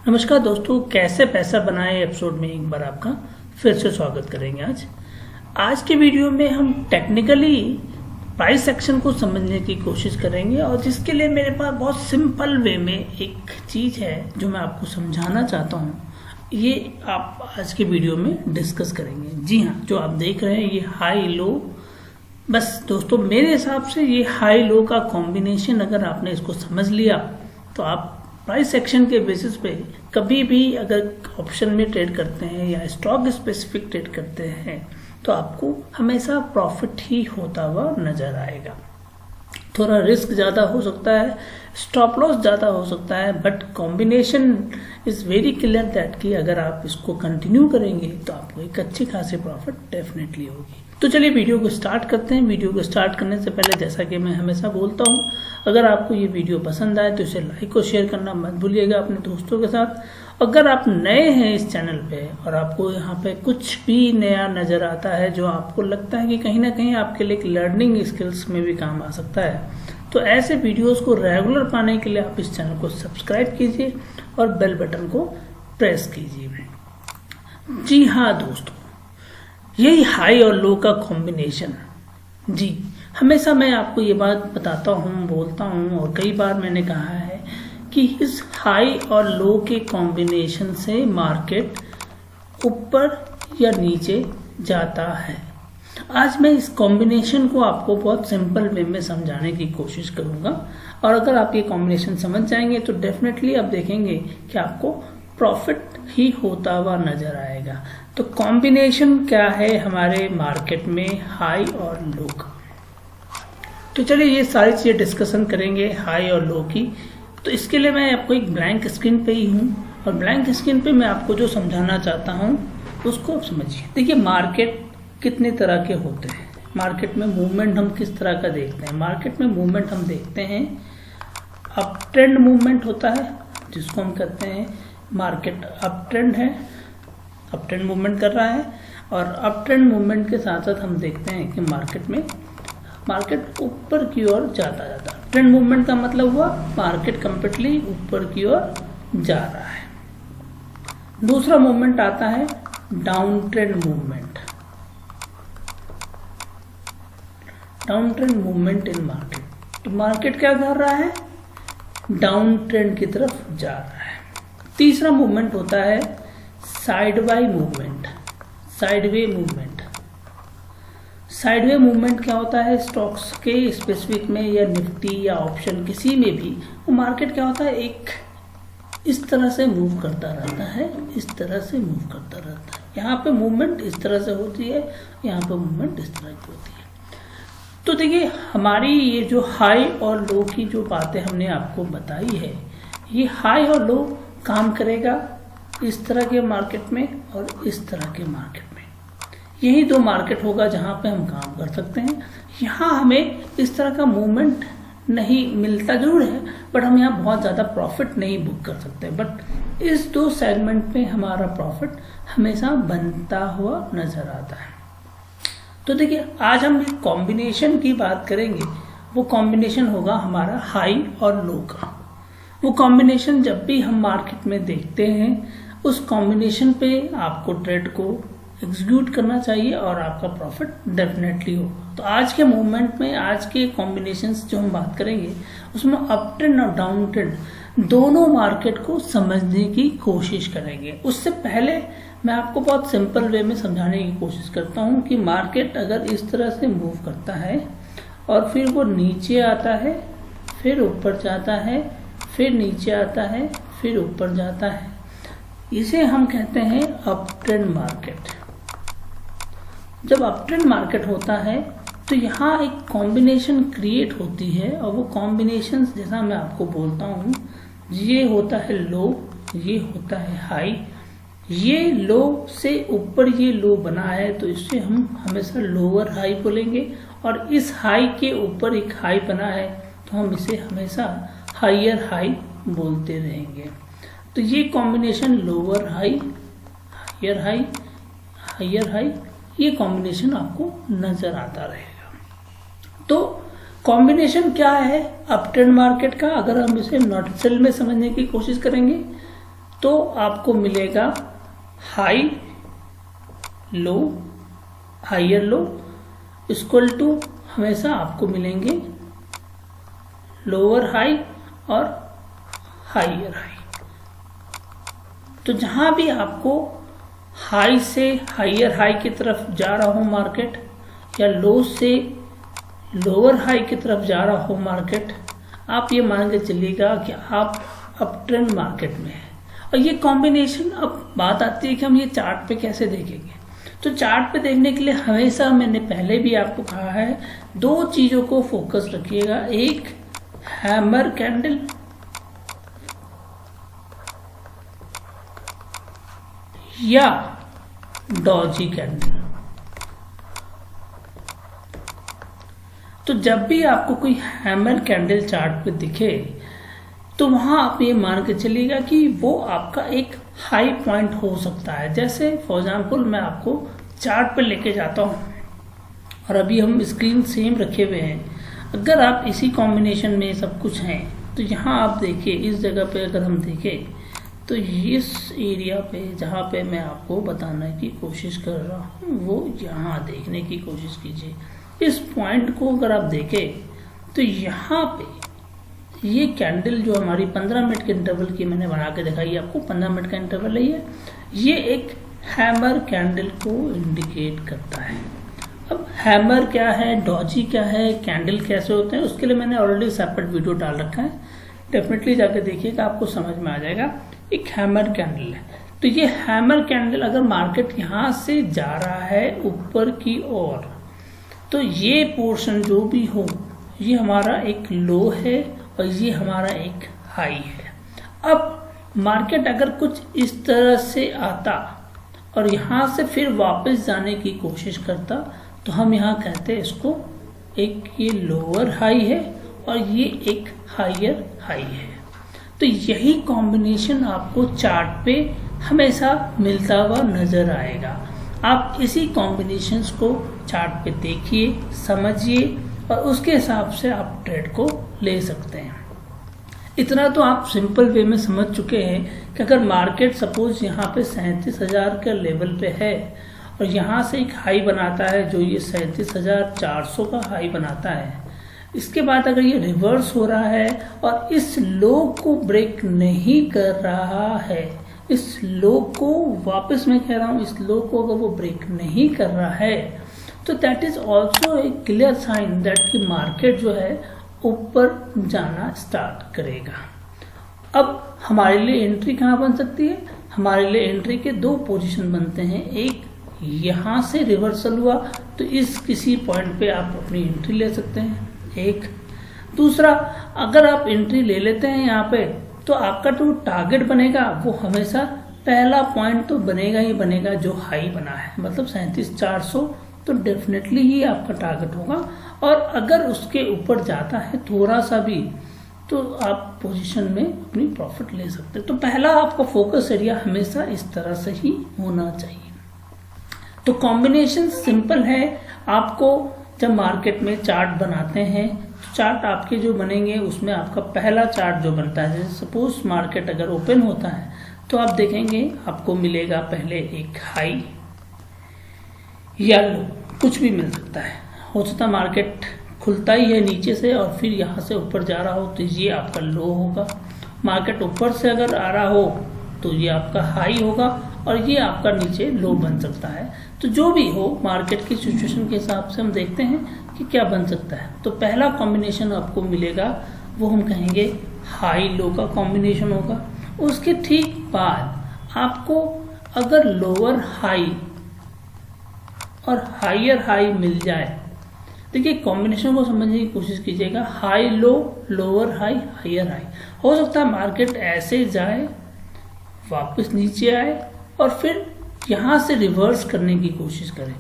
नमस्कार दोस्तों, कैसे पैसा बनाए एपिसोड में एक बार आपका फिर से स्वागत करेंगे। आज के वीडियो में हम टेक्निकली प्राइस एक्शन को समझने की कोशिश करेंगे और जिसके लिए मेरे पास बहुत सिंपल वे में एक चीज़ है जो मैं आपको समझाना चाहता हूँ। ये आप आज के वीडियो में डिस्कस करेंगे। जी हाँ, जो आप देख रहे हैं ये हाई लो, बस दोस्तों मेरे हिसाब से ये हाई लो का कॉम्बिनेशन अगर आपने इसको समझ लिया तो आप प्राइस एक्शन के बेसिस पे कभी भी अगर ऑप्शन में ट्रेड करते हैं या स्टॉक स्पेसिफिक ट्रेड करते हैं तो आपको हमेशा प्रॉफिट ही होता हुआ नजर आएगा। थोड़ा रिस्क ज़्यादा हो सकता है, स्टॉप लॉस ज़्यादा हो सकता है, but combination is very clear that कि अगर आप इसको कंटिन्यू करेंगे तो आपको एक अच्छी खासी प्रॉफिट डेफिनेटली होगी। तो चलिए वीडियो को स्टार्ट करते हैं। वीडियो को स्टार्ट करने से पहले जैसा कि मैं हमेशा बोलता हूँ, अगर आपको ये वीडियो पसंद आए तो इसे लाइक और शेयर करना मत भूलिएगा अपने दोस्तों के साथ। अगर आप नए हैं इस चैनल पे और आपको यहाँ पे कुछ भी नया नज़र आता है जो आपको लगता है कि कहीं ना कहीं आपके लिए लर्निंग स्किल्स में भी काम आ सकता है, तो ऐसे वीडियोस को रेगुलर पाने के लिए आप इस चैनल को सब्सक्राइब कीजिए और बेल बटन को प्रेस कीजिए। जी हाँ दोस्तों, यही हाई और लो का कॉम्बिनेशन। जी, हमेशा मैं आपको ये बात बताता हूँ, बोलता हूँ और कई बार मैंने कहा है कि इस हाई और लो के कॉम्बिनेशन से मार्केट ऊपर या नीचे जाता है। आज मैं इस कॉम्बिनेशन को आपको बहुत सिंपल वे में समझाने की कोशिश करूंगा और अगर आप ये कॉम्बिनेशन समझ जाएंगे तो डेफिनेटली आप देखेंगे कि आपको प्रॉफिट ही होता हुआ नजर आएगा। तो कॉम्बिनेशन क्या है हमारे मार्केट में हाई और लो का, तो चलिए ये सारी चीजें डिस्कशन करेंगे हाई और लो की। तो इसके लिए मैं आपको एक ब्लैंक स्क्रीन पे ही हूँ और ब्लैंक स्क्रीन पे मैं आपको जो समझाना चाहता हूँ उसको आप समझिए। देखिए, मार्केट कितने तरह के होते हैं, मार्केट में मूवमेंट हम किस तरह का देखते हैं। मार्केट में मूवमेंट हम देखते हैं अप ट्रेंड मूवमेंट होता है, जिसको हम कहते हैं मार्केट अप ट्रेंड है, अप ट्रेंड मूवमेंट कर रहा है। और अप ट्रेंड मूवमेंट के साथ साथ हम देखते हैं कि मार्केट ऊपर की ओर जाता जाता। ट्रेंड मूवमेंट का मतलब हुआ मार्केट कंप्लीटली ऊपर की ओर जा रहा है। दूसरा मूवमेंट आता है down trend movement, down trend movement in market. तो मार्केट क्या कर रहा है, डाउन ट्रेंड की तरफ जा रहा है। तीसरा मूवमेंट होता है sideway movement, sideway movement. Sideway movement क्या होता है, स्टॉक्स के स्पेसिफिक में या निफ्टी या ऑप्शन किसी में भी वो मार्केट क्या होता है, एक इस तरह से मूव करता रहता है, इस तरह से मूव करता रहता है। यहाँ पे मूवमेंट इस तरह से होती है, यहाँ पे मूवमेंट इस तरह की होती है। तो देखिए, हमारी ये जो हाई और लो की जो बातें हमने आपको बताई है, ये हाई और लो काम करेगा इस तरह के मार्केट में और इस तरह के मार्केट में। यही दो मार्केट होगा जहां पे हम काम कर सकते हैं। यहाँ हमें इस तरह का मूवमेंट नहीं मिलता जरूर है, बट हम यहाँ बहुत ज़्यादा प्रॉफिट नहीं बुक कर सकते। बट इस दो सेगमेंट में हमारा प्रॉफिट हमेशा बनता हुआ नजर आता है। तो देखिए, आज हम एक कॉम्बिनेशन की बात करेंगे। वो कॉम्बिनेशन होगा हमारा हाई और लो का। वो कॉम्बिनेशन जब भी हम मार्केट में देखते हैं उस कॉम्बिनेशन पे आपको ट्रेड को एग्जीक्यूट करना चाहिए और आपका प्रॉफिट डेफिनेटली हो। तो आज के मूवमेंट में, आज के कॉम्बिनेशंस जो हम बात करेंगे उसमें अप ट्रेंड और डाउन ट्रेंड दोनों मार्केट को समझने की कोशिश करेंगे। उससे पहले मैं आपको बहुत सिंपल वे में समझाने की कोशिश करता हूँ कि मार्केट अगर इस तरह से मूव करता है और फिर वो नीचे आता है, फिर ऊपर जाता है, फिर नीचे आता है, फिर ऊपर जाता है, इसे हम कहते हैं अप ट्रेंड मार्केट। जब अप ट्रेंड मार्केट होता है तो यहाँ एक कॉम्बिनेशन क्रिएट होती है और वो कॉम्बिनेशन जैसा मैं आपको बोलता हूँ, ये होता है लो, ये होता है हाई। ये लो से ऊपर ये लो बना है तो इससे हम हमेशा लोअर हाई बोलेंगे, और इस हाई के ऊपर एक हाई बना है तो हम इसे हमेशा हायर हाई बोलते रहेंगे। तो ये combination lower high, higher high, higher high, ये कॉम्बिनेशन आपको नजर आता रहेगा। तो कॉम्बिनेशन क्या है अप ट्रेंड मार्केट का, अगर हम इसे नॉट सेल में समझने की कोशिश करेंगे तो आपको मिलेगा high low, higher low equal to हमेशा आपको मिलेंगे लोअर हाई और हायर हाई। तो जहां भी आपको हाई से हायर हाई की तरफ जा रहा हो मार्केट, या लो से लोअर हाई की तरफ जा रहा हो मार्केट, आप ये मान के चलिएगा कि आप अप ट्रेंड मार्केट में है। और ये कॉम्बिनेशन, अब बात आती है कि हम ये चार्ट पे कैसे देखेंगे। तो चार्ट पे देखने के लिए हमेशा मैंने पहले भी आपको कहा है, दो चीजों को फोकस रखिएगा, एक हैमर कैंडल या डॉजी कैंडल। तो जब भी आपको कोई हैमर कैंडल चार्ट पे दिखे तो वहां आप ये मान के चलिएगा कि वो आपका एक हाई पॉइंट हो सकता है। जैसे फॉर एग्जाम्पल मैं आपको चार्ट पे लेके जाता हूं और अभी हम स्क्रीन सेम रखे हुए हैं। अगर आप इसी कॉम्बिनेशन में सब कुछ हैं तो यहाँ आप देखिए, इस जगह पे अगर हम देखें तो इस एरिया पे जहाँ पे मैं आपको बताने की कोशिश कर रहा हूँ वो यहाँ देखने की कोशिश कीजिए। इस पॉइंट को अगर आप देखें तो यहाँ पे ये कैंडल जो हमारी 15 मिनट के इंटरवल की मैंने बना के दिखाई आपको, 15 मिनट का इंटरवल है ये एक हैमर कैंडल को इंडिकेट करता है। अब हैमर क्या है, डॉजी क्या है, कैंडल कैसे होते हैं, उसके लिए मैंने ऑलरेडी सेपरेट वीडियो डाल रखा है, डेफिनेटली जाके देखिएगा, आपको समझ में आ जाएगा। एक हैमर कैंडल है। तो ये हैमर कैंडल अगर मार्केट यहाँ से जा रहा है ऊपर की ओर, तो ये पोर्शन जो भी हो ये हमारा एक लो है और ये हमारा एक हाई है। अब मार्केट अगर कुछ इस तरह से आता और यहाँ से फिर वापस जाने की कोशिश करता तो हम यहाँ कहते हैं इसको एक ये लोअर हाई है और ये एक हायर हाई है। तो यही कॉम्बिनेशन आपको चार्ट पे हमेशा मिलता हुआ नजर आएगा। आप इसी कॉम्बिनेशंस को चार्ट पे देखिए, समझिए और उसके हिसाब से आप ट्रेड को ले सकते हैं। इतना तो आप सिंपल वे में समझ चुके हैं कि अगर मार्केट सपोज यहाँ पे 37,000 के लेवल पे है और यहाँ से एक हाई बनाता है जो ये 37,400 का हाई बनाता है, इसके बाद अगर ये रिवर्स हो रहा है और इस लो को ब्रेक नहीं कर रहा है, इस लो को वापस मैं कह रहा हूं, इस लो को अगर वो ब्रेक नहीं कर रहा है तो that is also a clear sign that कि मार्केट जो है ऊपर जाना स्टार्ट करेगा। अब हमारे लिए एंट्री कहाँ बन सकती है? हमारे लिए एंट्री के दो पोजीशन बनते हैं। एक यहां से रिवर्सल हुआ तो इस किसी पॉइंट पे आप अपनी एंट्री ले सकते हैं, एक। दूसरा, अगर आप एंट्री ले लेते हैं यहाँ पे तो आपका जो टारगेट बनेगा वो हमेशा पहला पॉइंट तो बनेगा ही बनेगा जो हाई बना है, मतलब 37,400 तो डेफिनेटली ही आपका टारगेट होगा। और अगर उसके ऊपर जाता है थोड़ा सा भी तो आप पोजीशन में अपनी प्रॉफिट ले सकते हैं। तो पहला आपका फोकस एरिया हमेशा इस तरह से ही होना चाहिए। तो कॉम्बिनेशन सिंपल है। आपको जब मार्केट में चार्ट बनाते हैं तो चार्ट आपके जो बनेंगे उसमें आपका पहला चार्ट जो बनता है, जैसे सपोज मार्केट अगर ओपन होता है तो आप देखेंगे आपको मिलेगा पहले एक हाई या लो, कुछ भी मिल सकता है। हो सकता है मार्केट खुलता ही है नीचे से और फिर यहाँ से ऊपर जा रहा हो तो ये आपका लो होगा। मार्केट ऊपर से अगर आ रहा हो तो ये आपका हाई होगा और ये आपका नीचे लो बन सकता है। तो जो भी हो मार्केट की सिचुएशन के हिसाब से हम देखते हैं कि क्या बन सकता है। तो पहला कॉम्बिनेशन आपको मिलेगा वो हम कहेंगे हाई लो का कॉम्बिनेशन होगा। उसके ठीक बाद आपको अगर लोअर हाई और हायर हाई मिल जाए, देखिए कॉम्बिनेशन को समझने की कोशिश कीजिएगा, high low, lower high, higher high. हो सकता है मार्केट ऐसे जाए, वापस नीचे आए और फिर यहाँ से रिवर्स करने की कोशिश करें।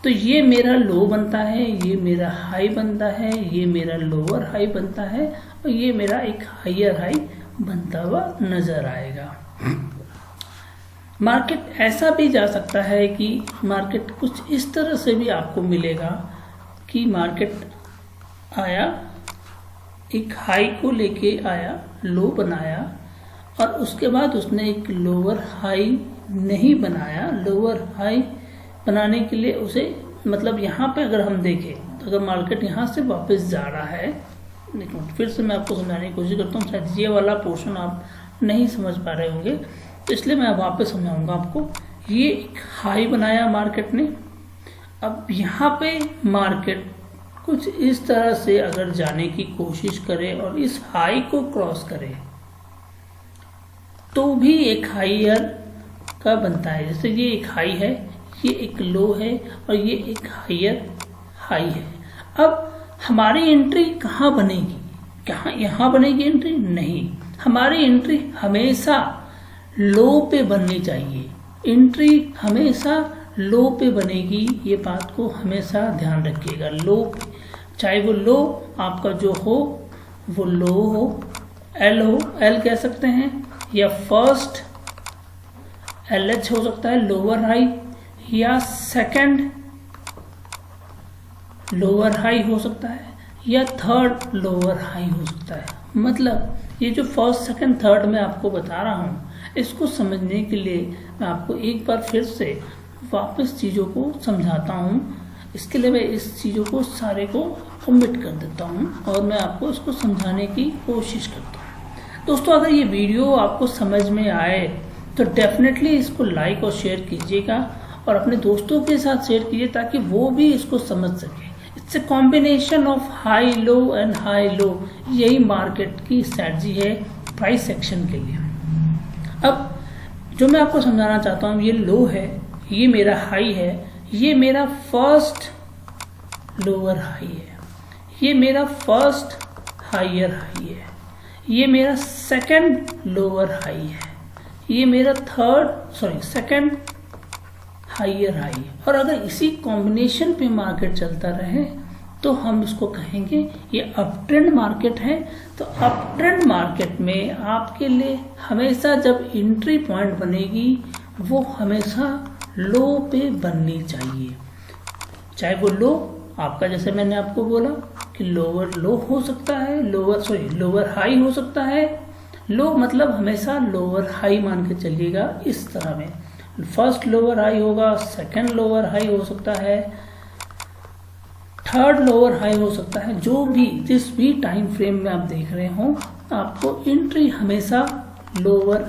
तो ये मेरा लो बनता है, ये मेरा हाई बनता है, ये मेरा लोअर हाई बनता है और ये मेरा एक हायर हाई बनता हुआ नजर आएगा। मार्केट ऐसा भी जा सकता है कि मार्केट कुछ इस तरह से भी आपको मिलेगा कि मार्केट आया, एक हाई को लेके आया, लो बनाया और उसके बाद उसने एक लोअर हाई नहीं बनाया। लोअर हाई बनाने के लिए उसे मतलब यहाँ पे अगर हम देखें तो अगर मार्केट यहाँ से वापस जा रहा है, देखो फिर से मैं आपको समझाने की कोशिश करता हूँ, शायद ये वाला पोर्शन आप नहीं समझ पा रहे होंगे, तो इसलिए मैं वापस समझाऊंगा आपको। ये एक हाई बनाया मार्केट ने, अब यहाँ पे मार्केट कुछ इस तरह से अगर जाने की कोशिश करे और इस हाई को क्रॉस करे तो भी एक हाईयर का बनता है। जैसे ये एक हाई है, ये एक लो है और ये एक हाईयर हाई है। अब हमारी एंट्री कहाँ बनेगी? कहाँ यहाँ बनेगी एंट्री? नहीं, हमारी एंट्री हमेशा लो पे बननी चाहिए। एंट्री हमेशा लो पे बनेगी, ये बात को हमेशा ध्यान रखिएगा। लो पे, चाहे वो लो आपका जो हो वो लो हो, एल हो, एल कह सकते हैं, या फर्स्ट LH हो सकता है लोअर हाई, या सेकंड लोअर हाई हो सकता है, या थर्ड लोअर हाई हो सकता है। मतलब ये जो फर्स्ट सेकंड थर्ड मैं आपको बता रहा हूँ, इसको समझने के लिए मैं आपको एक बार फिर से वापस चीज़ों को समझाता हूँ। इसके लिए मैं इस चीज़ों को सारे को ओमिट कर देता हूँ और मैं आपको इसको समझाने की कोशिश करता हूँ। दोस्तों, अगर ये वीडियो आपको समझ में आए तो डेफिनेटली इसको लाइक और शेयर कीजिएगा और अपने दोस्तों के साथ शेयर कीजिए ताकि वो भी इसको समझ सके। It's a combination of high low and high low, यही मार्केट की स्ट्रैटेजी है प्राइस एक्शन के लिए। अब जो मैं आपको समझाना चाहता हूँ, ये लो है, ये मेरा हाई है, ये मेरा फर्स्ट लोअर हाई है, ये मेरा फर्स्ट हाईयर हाई है, ये मेरा सेकंड लोअर हाई है, ये मेरा सेकंड हाईयर हाई। और अगर इसी कॉम्बिनेशन पे मार्केट चलता रहे तो हम इसको कहेंगे ये अप ट्रेंड मार्केट है। तो अप ट्रेंड मार्केट में आपके लिए हमेशा जब एंट्री पॉइंट बनेगी वो हमेशा लो पे बननी चाहिए। चाहे वो लो आपका, जैसे मैंने आपको बोला कि लोअर लो हो सकता है, लोअर हाई हो सकता है। लो मतलब हमेशा लोअर हाई मान के चलिएगा। इस तरह में फर्स्ट लोअर हाई होगा, सेकंड लोअर हाई हो सकता है, थर्ड लोअर हाई हो सकता है। जो भी जिस भी टाइम फ्रेम में आप देख रहे हो, आपको एंट्री हमेशा लोअर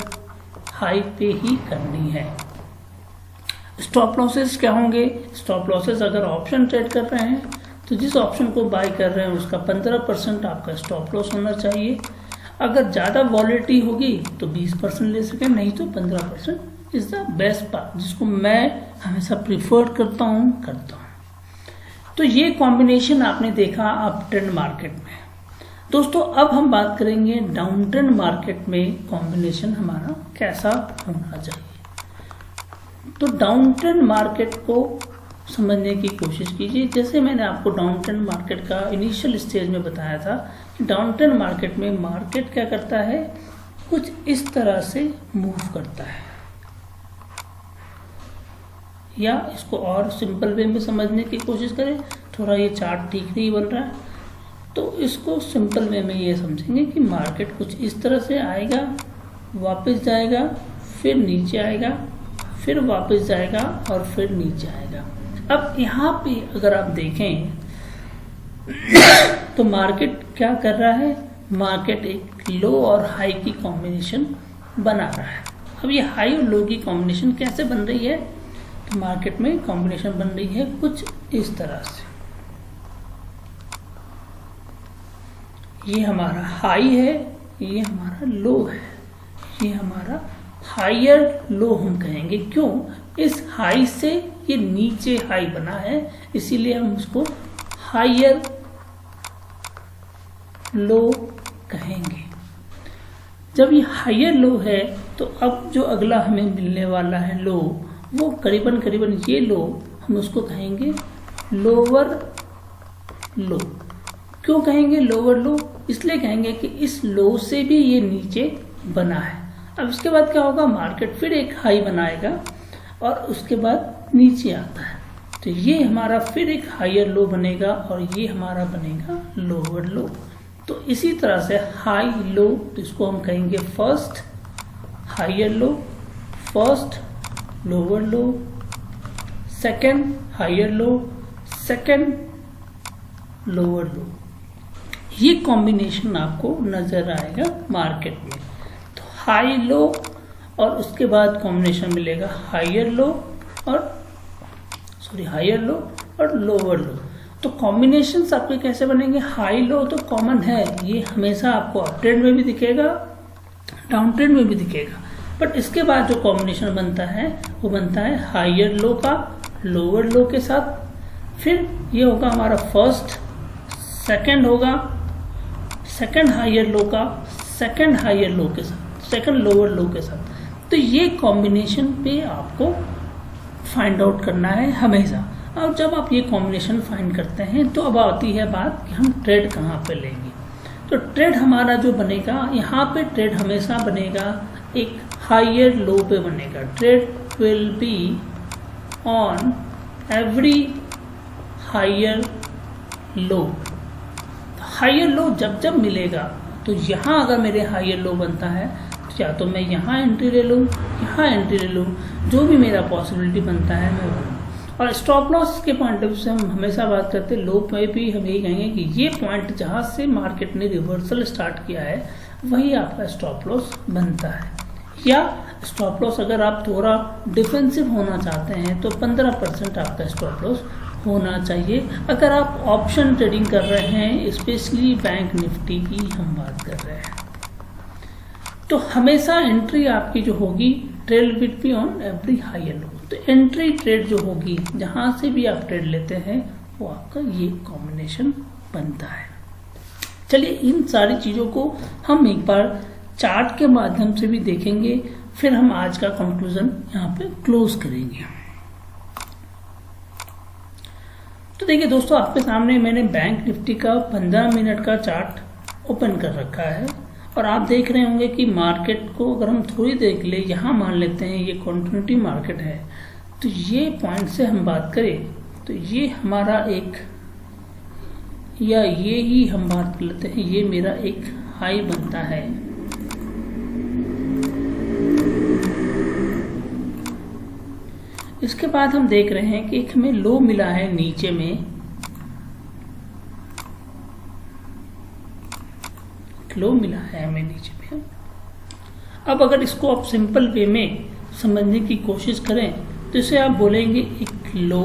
हाई पे ही करनी है। स्टॉप लॉसेस क्या होंगे? स्टॉप लॉसेस अगर ऑप्शन ट्रेड कर रहे हैं तो जिस ऑप्शन को बाय कर रहे हैं उसका 15% आपका स्टॉप लॉस होना चाहिए। अगर ज़्यादा वॉलेटिलिटी होगी तो 20% ले सकें, नहीं तो 15% इज द बेस्ट पार्ट, जिसको मैं हमेशा प्रिफर करता हूँ। तो ये कॉम्बिनेशन आपने देखा अप ट्रेंड मार्केट में। दोस्तों, अब हम बात करेंगे डाउन ट्रेंड मार्केट में कॉम्बिनेशन हमारा कैसा होना चाहिए। तो डाउन ट्रेंड मार्केट को समझने की कोशिश कीजिए। जैसे मैंने आपको डाउन ट्रेंड मार्केट का इनिशियल स्टेज में बताया था कि डाउन ट्रेंड मार्केट में मार्केट क्या करता है, कुछ इस तरह से मूव करता है। या इसको और सिंपल वे में समझने की कोशिश करें, थोड़ा ये चार्ट ठीक नहीं बन रहा है तो इसको सिंपल वे में ये समझेंगे कि मार्केट कुछ इस तरह से आएगा, वापस जाएगा, फिर नीचे आएगा, फिर वापस जाएगा और फिर नीचे आएगा। अब यहाँ पे अगर आप देखें तो मार्केट क्या कर रहा है, मार्केट एक लो और हाई की कॉम्बिनेशन बना रहा है। अब ये हाई और लो की कॉम्बिनेशन कैसे बन रही है, तो मार्केट में कॉम्बिनेशन बन रही है कुछ इस तरह से। ये हमारा हाई है, ये हमारा लो है, ये हमारा हायर लो हम कहेंगे। क्यों? इस हाई से ये नीचे हाई बना है, इसीलिए हम उसको हायर लो कहेंगे। जब ये हायर लो है तो अब जो अगला हमें मिलने वाला है लो, वो करीबन ये लो हम उसको कहेंगे लोअर लो। क्यों कहेंगे लोअर लो? इसलिए कहेंगे कि इस लो से भी ये नीचे बना है। अब इसके बाद क्या होगा, मार्केट फिर एक हाई बनाएगा और उसके बाद नीचे आता है, तो ये हमारा फिर एक हायर लो बनेगा और ये हमारा बनेगा लोअर लो। तो इसी तरह से हाई लो, तो इसको हम कहेंगे first higher low, first lower low, second higher low, second lower low. ये कॉम्बिनेशन आपको नजर आएगा मार्केट में। तो हाई लो और उसके बाद कॉम्बिनेशन मिलेगा हायर लो और लोअर लो। तो कॉम्बिनेशंस आपके कैसे बनेंगे? हाई लो तो कॉमन है, ये हमेशा आपको अप ट्रेंड में भी दिखेगा, डाउन ट्रेंड में भी दिखेगा। बट इसके बाद जो कॉम्बिनेशन बनता है वो बनता है हायर लो का लोअर लो के साथ, फिर ये होगा हमारा फर्स्ट, सेकंड होगा सेकंड हायर लो का सेकंड हायर लो के साथ, सेकंड लोअर लो के साथ। तो ये कॉम्बिनेशन पे आपको फाइंड आउट करना है हमेशा। और जब आप ये कॉम्बिनेशन फाइंड करते हैं तो अब आती है बात कि हम ट्रेड कहाँ पे लेंगे। तो ट्रेड हमारा जो बनेगा, यहाँ पे ट्रेड हमेशा बनेगा एक हायर लो पे बनेगा। Trade will be on every higher low. Higher low जब जब मिलेगा तो यहाँ अगर मेरे हायर लो बनता है तो या तो मैं यहाँ एंट्री ले लूँ, यहाँ एंट्री ले लूँ, जो भी मेरा पॉसिबिलिटी बनता है मैं वो। और स्टॉप लॉस के पॉइंट ऑफ व्यू से हम हमेशा बात करते हैं, लो पे भी हम यही कहेंगे कि ये पॉइंट जहाँ से मार्केट ने रिवर्सल स्टार्ट किया है वही आपका स्टॉप लॉस बनता है। या स्टॉप लॉस अगर आप थोड़ा डिफेंसिव होना चाहते हैं तो 15% आपका स्टॉप लॉस होना चाहिए। अगर आप ऑप्शन ट्रेडिंग कर रहे हैं, स्पेशली बैंक निफ्टी की हम बात कर रहे हैं, तो हमेशा एंट्री आपकी जो होगी trade will be on every higher low. तो एंट्री ट्रेड जो होगी जहां से भी आप ट्रेड लेते हैं वो आपका ये कॉम्बिनेशन बनता है। चलिए इन सारी चीजों को हम एक बार चार्ट के माध्यम से भी देखेंगे, फिर हम आज का कंक्लूजन यहाँ पे क्लोज करेंगे। तो देखिए दोस्तों, आपके सामने मैंने बैंक निफ्टी का 15 मिनट का चार्ट ओपन कर रखा है और आप देख रहे होंगे कि मार्केट को अगर हम थोड़ी देख ले, यहाँ मान लेते हैं ये कंटिन्यूटी मार्केट है, तो ये पॉइंट से हम बात करें तो ये हमारा एक, या ये ही हम बात कर लेते हैं, ये मेरा एक हाई बनता है। इसके बाद हम देख रहे हैं कि एक हमें लो मिला है नीचे में, लो मिला है हमें नीचे में। अब अगर इसको आप सिंपल वे में समझने की कोशिश करें तो इसे आप बोलेंगे एक लो,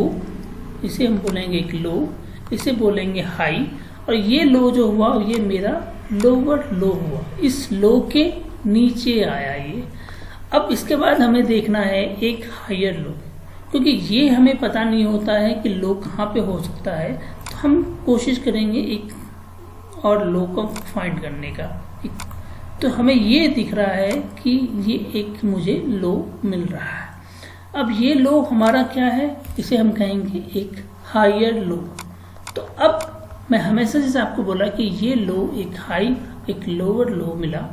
इसे हम बोलेंगे एक लो, इसे बोलेंगे हाई, और ये लो जो हुआ ये मेरा लोअर लो हुआ, इस लो के नीचे आया ये। अब इसके बाद हमें देखना है एक हायर लो, क्योंकि ये हमें पता नहीं होता है कि लो कहाँ पे हो सकता है, तो हम कोशिश करेंगे एक और लो को फाइंड करने का। तो हमें ये दिख रहा है कि ये एक मुझे लो मिल रहा है। अब ये लो हमारा क्या है, इसे हम कहेंगे एक हायर लो। तो अब मैं हमेशा जैसे आपको बोला कि ये लो एक हाई एक लोअर लो मिला,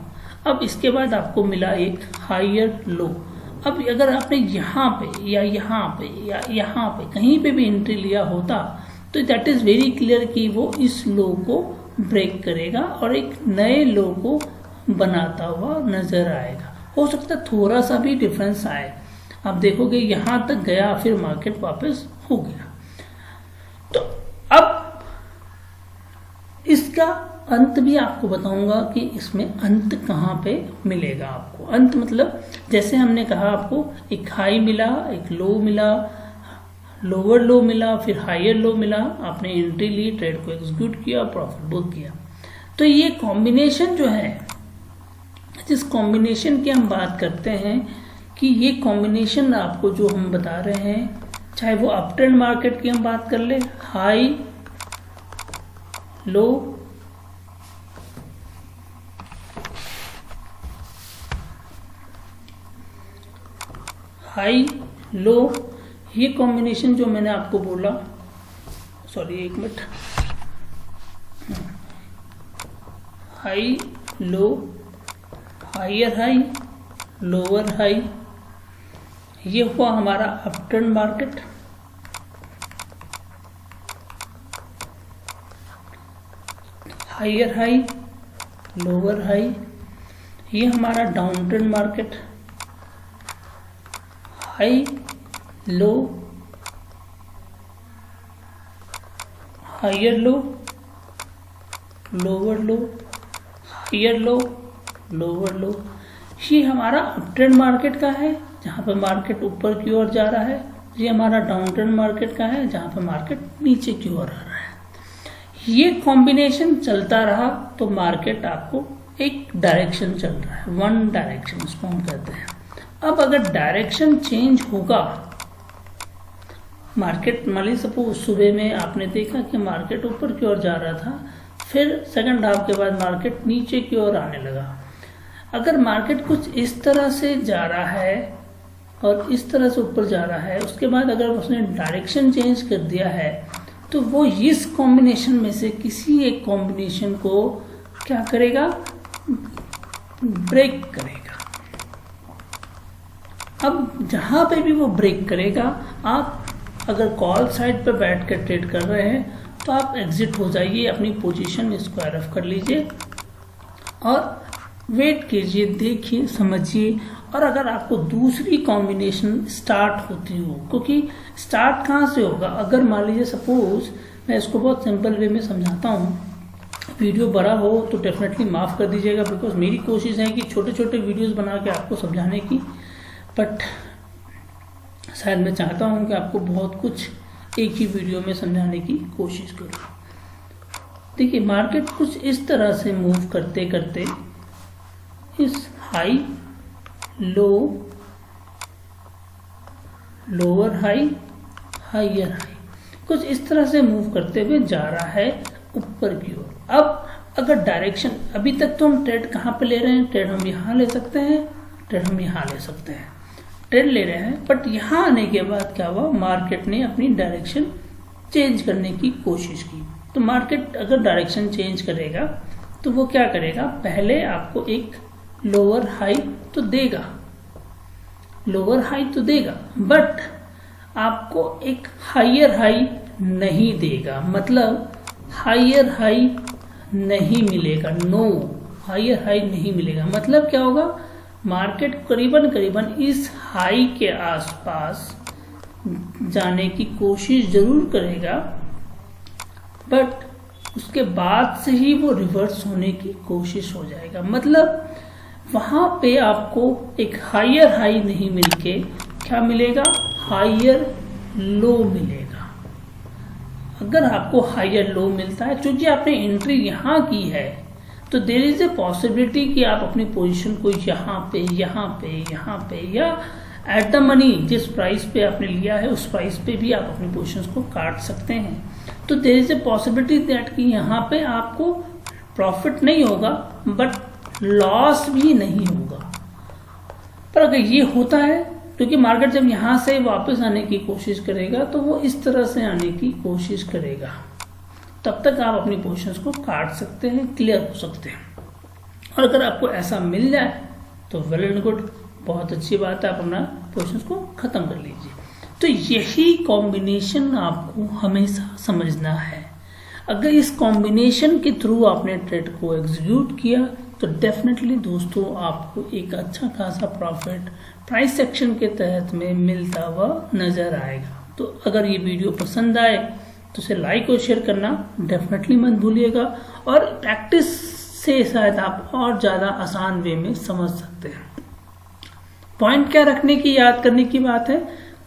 अब इसके बाद आपको मिला एक हायर लो। अब अगर आपने यहाँ पे या यहाँ पे या यहाँ पे कहीं पे भी एंट्री लिया होता तो दैट इज वेरी क्लियर कि वो इस लो को ब्रेक करेगा और एक नए लो को बनाता हुआ नजर आएगा। हो सकता है थोड़ा सा भी डिफरेंस आए, आप देखोगे यहां तक गया फिर मार्केट वापस हो गया। तो अब इसका अंत भी आपको बताऊंगा कि इसमें अंत कहाँ पे मिलेगा आपको। अंत मतलब जैसे हमने कहा आपको एक हाई मिला, एक लो मिला, लोअर लो मिला, फिर हायर लो मिला, आपने एंट्री ली, ट्रेड को एग्जीक्यूट किया, प्रॉफिट बुक किया। तो ये कॉम्बिनेशन जो है, जिस कॉम्बिनेशन की हम बात करते हैं कि ये कॉम्बिनेशन आपको जो हम बता रहे हैं, चाहे वो अप ट्रेंड मार्केट की हम बात कर ले, हाई लो हाई लो, ये कॉम्बिनेशन जो मैंने आपको बोला, सॉरी एक minute, high low higher high lower high, ये हुआ हमारा up trend market. Higher high lower high, ये हमारा down trend market. High low, higher low, lower low, higher low, lower low. ये हमारा अप ट्रेंड मार्केट का है जहाँ पे मार्केट ऊपर की ओर जा रहा है। ये हमारा डाउन ट्रेंड मार्केट का है जहाँ पे मार्केट नीचे की ओर आ रहा है। ये कॉम्बिनेशन चलता रहा तो मार्केट आपको एक डायरेक्शन चल रहा है, वन डायरेक्शन इसको हम कहते हैं। अब अगर डायरेक्शन चेंज होगा, मार्केट मान लीजिए सपोज सुबह में आपने देखा कि मार्केट ऊपर की ओर जा रहा था, फिर सेकंड हाफ के बाद मार्केट नीचे की ओर आने लगा। अगर मार्केट कुछ इस तरह से जा रहा है और इस तरह से ऊपर जा रहा है, उसके बाद अगर उसने डायरेक्शन चेंज कर दिया है, तो वो इस कॉम्बिनेशन में से किसी एक कॉम्बिनेशन को क्या करेगा, ब्रेक करेगा। अब जहां पे भी वो ब्रेक करेगा, आप अगर कॉल साइड पे बैठ कर ट्रेड कर रहे हैं तो आप एग्जिट हो जाइए, अपनी पोजीशन स्क्वायर ऑफ कर लीजिए और वेट कीजिए, देखिए, समझिए। और अगर आपको दूसरी कॉम्बिनेशन स्टार्ट होती हो, क्योंकि स्टार्ट कहाँ से होगा, अगर मान लीजिए सपोज, मैं इसको बहुत सिंपल वे में समझाता हूँ, वीडियो बड़ा हो तो डेफिनेटली माफ़ कर दीजिएगा, बिकॉज मेरी कोशिश है कि छोटे छोटे वीडियोस बना के आपको समझाने की, बट शायद मैं चाहता हूँ कि आपको बहुत कुछ एक ही वीडियो में समझाने की कोशिश करूँ। देखिए, मार्केट कुछ इस तरह से मूव करते करते इस high low, lower high, higher high, कुछ इस तरह से मूव करते हुए जा रहा है ऊपर की ओर। अब अगर डायरेक्शन, अभी तक तो हम ट्रेड कहाँ पे ले रहे हैं, ट्रेड हम यहाँ ले सकते हैं, ट्रेड हम यहाँ ले सकते हैं, ट्रेड ले रहे हैं, बट यहाँ आने के बाद क्या हुआ, मार्केट ने अपनी डायरेक्शन चेंज करने की कोशिश की। तो मार्केट अगर डायरेक्शन चेंज करेगा तो वो क्या करेगा, पहले आपको एक लोअर हाई तो देगा, लोअर हाई तो देगा, बट आपको एक हायर हाई नहीं देगा, मतलब हायर हाई नहीं मिलेगा, नो हायर हाई नहीं मिलेगा। मतलब क्या होगा, मार्केट करीबन करीबन इस हाई के आसपास जाने की कोशिश जरूर करेगा, बट उसके बाद से ही वो रिवर्स होने की कोशिश हो जाएगा। मतलब वहां पे आपको एक हायर हाई नहीं मिलके क्या मिलेगा, हायर लो मिलेगा। अगर आपको हायर लो मिलता है, क्योंकि आपने एंट्री यहाँ की है, तो देयर इज ए पॉसिबिलिटी कि आप अपनी पोजीशन को यहाँ पे, यहाँ पे, यहाँ पे, या एट द मनी जिस प्राइस पे आपने लिया है उस प्राइस पे भी आप अपनी पोजीशंस को काट सकते हैं। तो there is a possibility that कि यहाँ पे आपको प्रॉफिट नहीं होगा, बट लॉस भी नहीं होगा। पर अगर ये होता है, क्योंकि मार्केट जब यहां से वापस आने की कोशिश करेगा तो वो इस तरह से आने की कोशिश करेगा, तब तक आप अपनी पोजीशंस को काट सकते हैं, क्लियर हो सकते हैं। और अगर आपको ऐसा मिल जाए तो वेल एंड गुड, बहुत अच्छी बात है, आप अपना पोजीशंस को खत्म कर लीजिए। तो यही कॉम्बिनेशन आपको हमेशा समझना है। अगर इस कॉम्बिनेशन के थ्रू आपने ट्रेड को एग्जीक्यूट किया तो डेफिनेटली दोस्तों आपको एक अच्छा खासा प्रॉफिट प्राइस सेक्शन के तहत में मिलता हुआ नजर आएगा। तो अगर ये वीडियो पसंद आए तो इसे लाइक और शेयर करना डेफिनेटली मत भूलिएगा, और प्रैक्टिस से शायद आप और ज्यादा आसान वे में समझ सकते हैं। पॉइंट क्या रखने की, याद करने की बात है,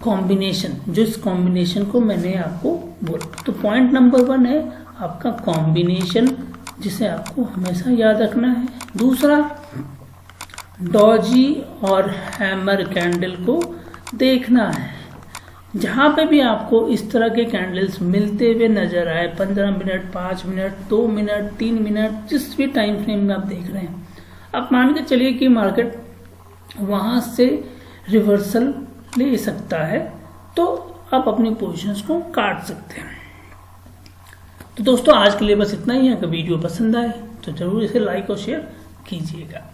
कॉम्बिनेशन, जो इस कॉम्बिनेशन को मैंने आपको बोला। तो पॉइंट नंबर 1 है आपका कॉम्बिनेशन, जिसे आपको हमेशा याद रखना है। दूसरा, डॉजी और हैमर कैंडल को देखना है। जहां पे भी आपको इस तरह के कैंडल्स मिलते हुए नजर आए, 15 मिनट, 5 मिनट, 2 मिनट, 3 मिनट, जिस भी टाइम फ्रेम में आप देख रहे हैं, आप मान के चलिए कि मार्केट वहां से रिवर्सल ले सकता है, तो आप अपनी पोजीशंस को काट सकते हैं। तो दोस्तों आज के लिए बस इतना ही है। अगर वीडियो पसंद आए तो जरूर इसे लाइक और शेयर कीजिएगा।